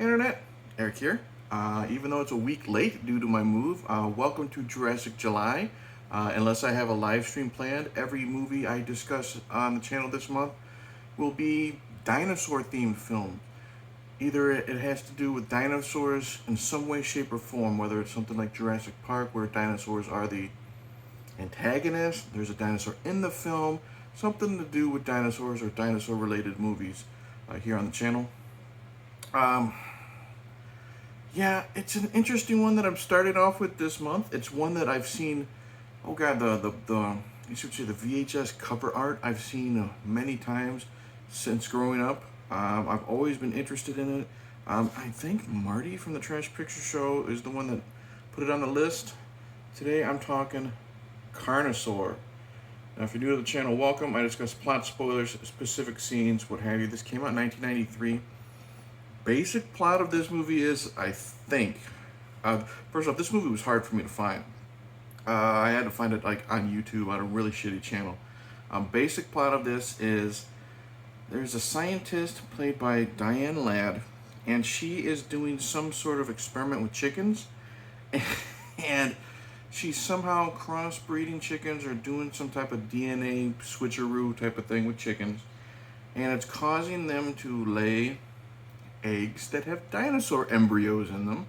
Internet, Eric here. Even though it's a week late due to my move, welcome to Jurassic July. Unless I have a live stream planned, every movie I discuss on the channel this month will be dinosaur themed film. Either it has to do with dinosaurs in some way, shape, or form, whether it's something like Jurassic Park where dinosaurs are the antagonist, there's a dinosaur in the film, something to do with dinosaurs or dinosaur related movies here on the channel. Yeah, it's an interesting one that I'm starting off with this month. It's one that I've seen. Oh god, the you should say the VHS cover art I've seen many times since growing up. I've always been interested in it. I think Marty from the Trash Picture Show is the one that put it on the list. Today I'm talking Carnosaur. Now, if you're new to the channel, welcome. I discuss plot spoilers, specific scenes, what have you. This came out in 1993. Basic plot of this movie is, I think, first off, this movie was hard for me to find. I had to find it like on YouTube on a really shitty channel. Basic plot of this is there's a scientist played by Diane Ladd, and she is doing some sort of experiment with chickens, and she's somehow crossbreeding chickens or doing some type of DNA switcheroo type of thing with chickens, and it's causing them to lay eggs that have dinosaur embryos in them,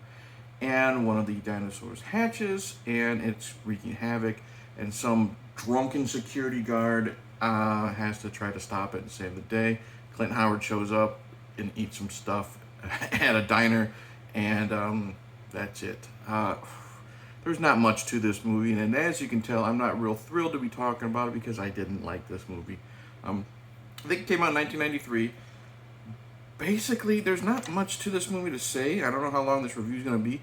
and one of the dinosaurs hatches and it's wreaking havoc, and some drunken security guard has to try to stop it and save the day. Clint Howard shows up and eats some stuff at a diner, and that's it. There's not much to this movie, and as you can tell, I'm not real thrilled to be talking about it because I didn't like this movie. I think it came out in 1993. Basically, there's not much to this movie to say. I don't know how long this review is going to be.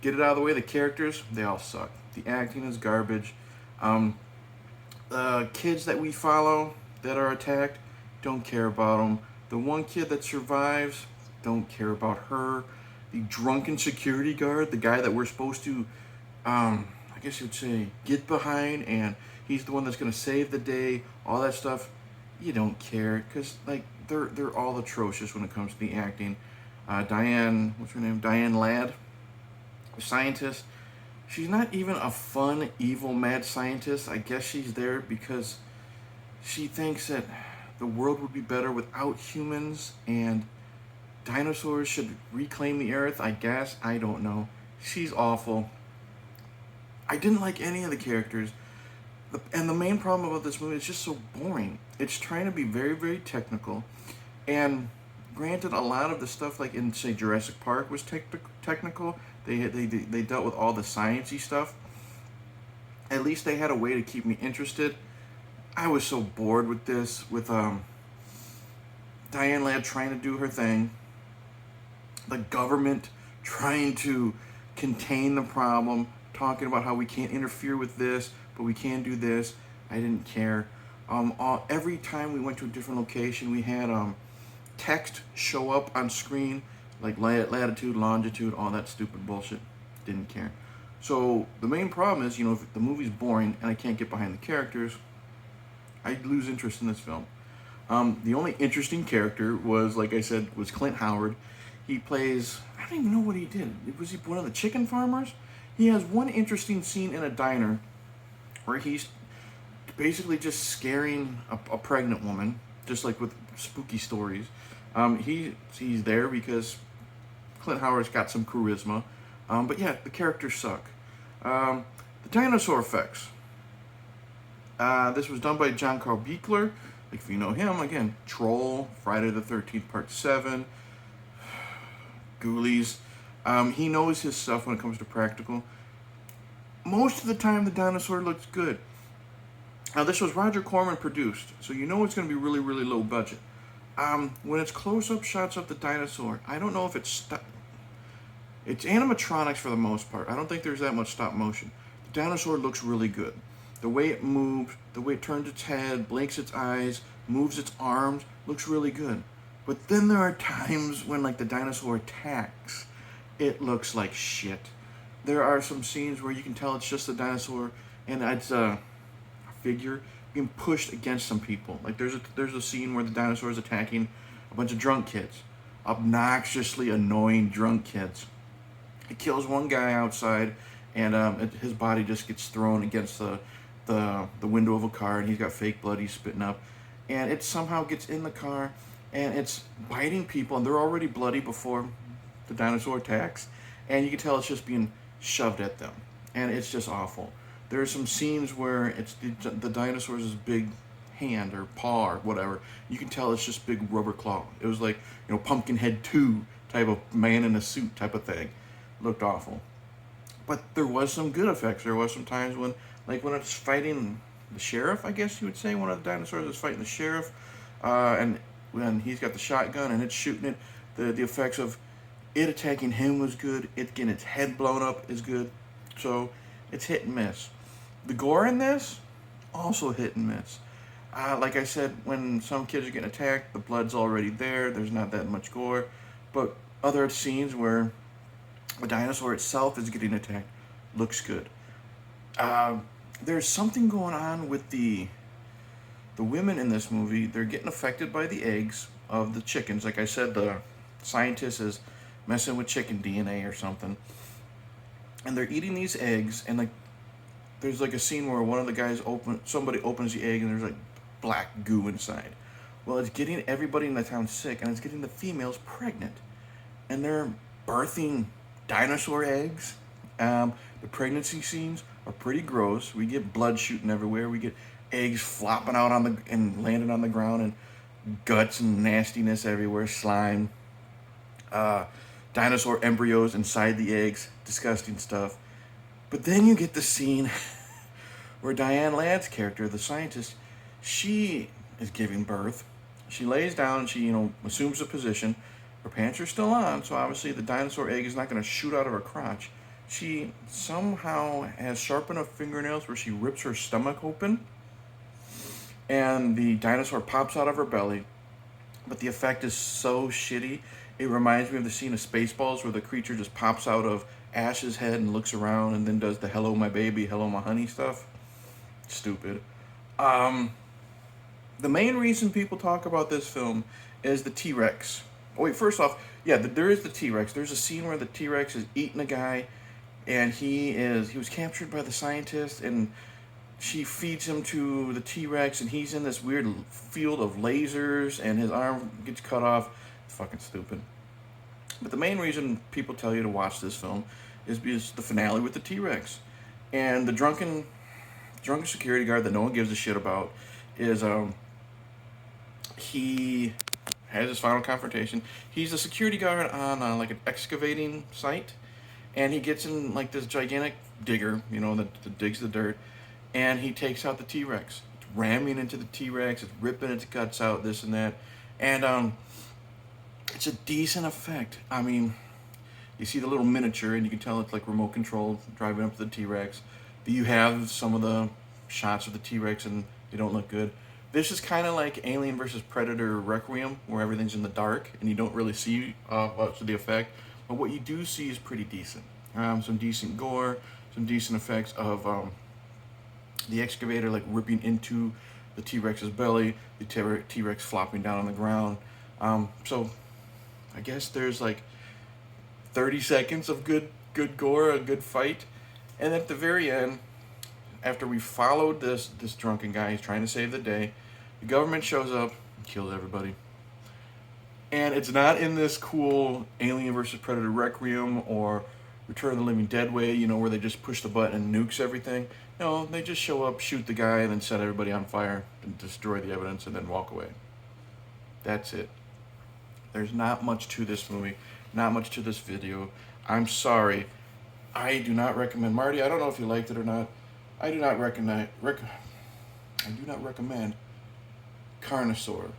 Get it out of the way. The characters, they all suck. The acting is garbage. The kids that we follow that are attacked, don't care about them. The one kid that survives, don't care about her. The drunken security guard, the guy that we're supposed to, I guess you'd say, get behind, and he's the one that's going to save the day, all that stuff, you don't care, because, like, they're all atrocious when it comes to the acting. Diane, what's her name? Diane Ladd, the scientist. She's not even a fun, evil, mad scientist. I guess she's there because she thinks that the world would be better without humans and dinosaurs should reclaim the earth, I guess. I don't know. She's awful. I didn't like any of the characters. And the main problem about this movie is just so boring. It's trying to be very, very technical. And granted, a lot of the stuff, like in, say, Jurassic Park was technical. They dealt with all the sciencey stuff. At least they had a way to keep me interested. I was so bored with this, with Diane Ladd trying to do her thing. The government trying to contain the problem, talking about how we can't interfere with this, but we can do this. I didn't care. Every time we went to a different location, we had text show up on screen, like latitude, longitude, all that stupid bullshit. Didn't care. So the main problem is, if the movie's boring and I can't get behind the characters, I'd lose interest in this film. The only interesting character was, like I said, was Clint Howard. He plays, I don't even know what he did. Was he one of the chicken farmers? He has one interesting scene in a diner where he's basically just scaring a pregnant woman, just like with spooky stories. He's there because Clint Howard's got some charisma. But yeah, the characters suck. The dinosaur effects. This was done by John Carl Buechler. Like, if you know him, again, Troll, Friday the 13th Part 7, Ghoulies. He knows his stuff when it comes to practical. Most of the time, the dinosaur looks good. Now, this was Roger Corman produced, so you know it's going to be really, really low budget. When it's close-up shots of the dinosaur, I don't know if it's animatronics for the most part. I don't think there's that much stop motion. The dinosaur looks really good. The way it moves, the way it turns its head, blinks its eyes, moves its arms, looks really good. But then there are times when, like, the dinosaur attacks. It looks like shit. There are some scenes where you can tell it's just the dinosaur, and it's a figure being pushed against some people. Like, there's a scene where the dinosaur is attacking a bunch of drunk kids. obnoxiously annoying drunk kids. He kills one guy outside, and his body just gets thrown against the window of a car, and he's got fake blood he's spitting up, and it somehow gets in the car, and it's biting people, and they're already bloody before the dinosaur attacks, and you can tell it's just being shoved at them, and it's just awful. There are some scenes where it's the dinosaur's big hand or paw or whatever. You can tell it's just big rubber claw. It was like, Pumpkinhead 2 type of man in a suit type of thing. Looked awful. But there was some good effects. There was some times when it's fighting the sheriff, I guess you would say, one of the dinosaurs is fighting the sheriff, and when he's got the shotgun and it's shooting it, the effects of it attacking him was good. It getting its head blown up is good. So it's hit and miss. The gore in this, also hit and miss. Like I said, when some kids are getting attacked, the blood's already there. There's not that much gore. But other scenes where the dinosaur itself is getting attacked looks good. There's something going on with the women in this movie. They're getting affected by the eggs of the chickens. Like I said, the scientist is messing with chicken DNA or something, and they're eating these eggs. And there's a scene where one of the guys somebody opens the egg, and there's black goo inside. Well, it's getting everybody in the town sick, and it's getting the females pregnant, and they're birthing dinosaur eggs. The pregnancy scenes are pretty gross. We get blood shooting everywhere. We get eggs flopping out and landing on the ground, and guts and nastiness everywhere, slime. Dinosaur embryos inside the eggs, disgusting stuff. But then you get the scene where Diane Ladd's character, the scientist, she is giving birth. She lays down and she, assumes a position. Her pants are still on, so obviously the dinosaur egg is not going to shoot out of her crotch. She somehow has sharp enough fingernails where she rips her stomach open, and the dinosaur pops out of her belly. But the effect is so shitty. It reminds me of the scene of Spaceballs where the creature just pops out of Ash's head and looks around and then does the hello my baby, hello my honey stuff. Stupid. The main reason people talk about this film is the T-Rex. Oh wait, first off, yeah, there is the T-Rex. There's a scene where the T-Rex is eating a guy, and he was captured by the scientist, and she feeds him to the T-Rex, and he's in this weird field of lasers, and his arm gets cut off. It's fucking stupid. But the main reason people tell you to watch this film is because the finale with the T-Rex. And the drunken security guard that no one gives a shit about is, he has his final confrontation. He's a security guard on an excavating site, and he gets in this gigantic digger, that digs the dirt, and he takes out the T-Rex. It's ramming into the T-Rex, it's ripping its guts out, this and that, and it's a decent effect. I mean, you see the little miniature, and you can tell it's remote controlled, driving up to the T-Rex. You have some of the shots of the T-Rex, and they don't look good. This is kind of like Alien vs. Predator Requiem, where everything's in the dark, and you don't really see much of the effect. But what you do see is pretty decent. Some decent gore, some decent effects of the excavator ripping into the T-Rex's belly, the T-Rex flopping down on the ground. So I guess there's 30 seconds of good gore, a good fight, and at the very end, after we followed this drunken guy, he's trying to save the day, the government shows up and kills everybody. And it's not in this cool Alien vs. Predator Requiem or Return of the Living Dead way, where they just push the button and nukes everything. No, they just show up, shoot the guy, and then set everybody on fire and destroy the evidence and then walk away. That's it. There's not much to this movie, not much to this video. I'm sorry. I do not recommend. Marty, I don't know if you liked it or not. I do not recommend Carnosaur.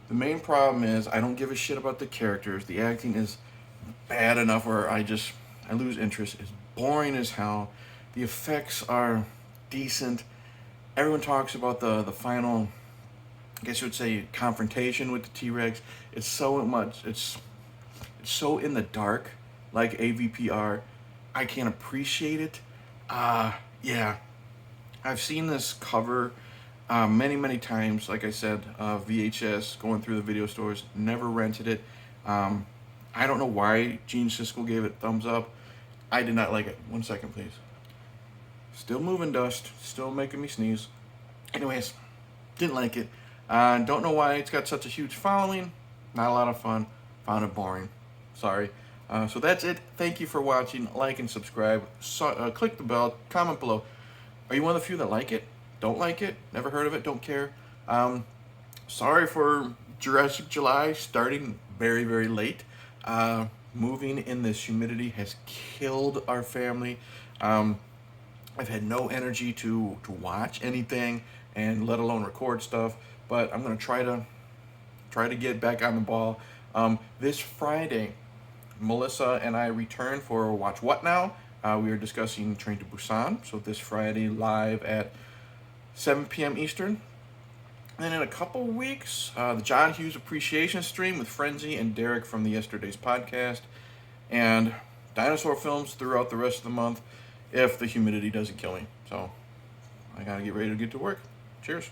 The main problem is I don't give a shit about the characters. The acting is bad enough where I lose interest. It's boring as hell. The effects are decent. Everyone talks about the final, I guess you would say, confrontation with the T-Rex. It's so in the dark, like AVPR. I can't appreciate it. Yeah. I've seen this cover many times. Like I said, VHS, going through the video stores, never rented it. I don't know why Gene Siskel gave it thumbs up. I did not like it. 1 second, please. Still moving dust. Still making me sneeze. Anyways, didn't like it. Don't know why it's got such a huge following. Not a lot of fun. Found it boring. Sorry. So that's it. Thank you for watching. Like and subscribe. Click the bell. Comment below. Are you one of the few that like it? Don't like it? Never heard of it? Don't care? Sorry for Jurassic July starting very, very late. Moving in this humidity has killed our family. I've had no energy to watch anything, and let alone record stuff. But I'm gonna try to get back on the ball. This Friday, Melissa and I return for Watch What Now. We are discussing Train to Busan. So this Friday, live at 7 p.m. Eastern. And in a couple weeks, the John Hughes Appreciation Stream with Frenzy and Derek from the Yesterday's podcast. And dinosaur films throughout the rest of the month if the humidity doesn't kill me. So I gotta get ready to get to work. Cheers.